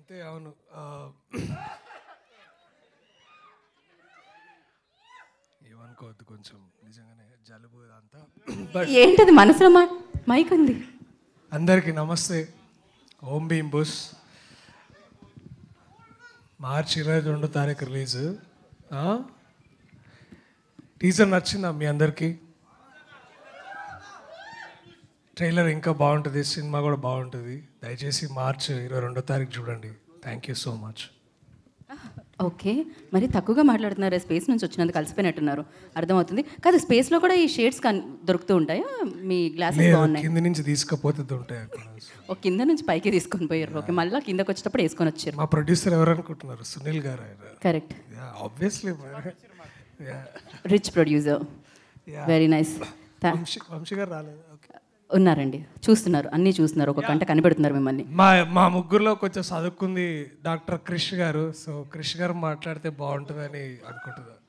అంతే అవును. ఏమనుకోవద్దు, కొంచెం నిజంగానే జలుబు ఇదంతా. బట్ ఏంటది మనసులో మైక్ ఉంది. అందరికీ నమస్తే. ఓం భీమ్ బుస్ మార్చి 22 రిలీజ్. టీజర్ నచ్చిందా మీ అందరికీ? ట్రైలర్ ఇంకా బాగుంటుంది, సినిమా కూడా బాగుంటుంది. దయచేసి మార్చి 22 చూడండి. Thank you so much. Okay, మరి తక్కువగా మాట్లాడుతున్నారు. స్పేస్ నుంచి వచ్చినందుకు కలిసిపోయినట్టున్నారు, అర్థమవుతుంది. కాదు, స్పేస్లో కూడా ఈ షేడ్స్ దొరుకుతూ ఉంటాయా? మీ గ్లాసెస్ బాగున్నాయి. కింద నుంచి తీసుకపోతే ఉంటాయి అక్కడ. ఓ, కింద నుంచి పైకి తీసుకొని పోయారు. ఓకే, మళ్ళీ కిందకి వచ్చేటప్పుడు వేసుకొని వచ్చారు. మా ప్రొడ్యూసర్ ఎవరు అనుకుంటున్నారు? Sunil garu. Correct, obviously rich producer. Very nice. Vamshi garu రాలేదు. ఉన్నారండి, చూస్తున్నారు, అన్నీ చూస్తున్నారు, ఒక గంట కనిపెడుతున్నారు మిమ్మల్ని. మా ముగ్గురులో కొంచెం చదువుకుంది డాక్టర్ క్రిష్ గారు. సో క్రిష్ గారు మాట్లాడితే బాగుంటుందని అనుకుంటున్నారు.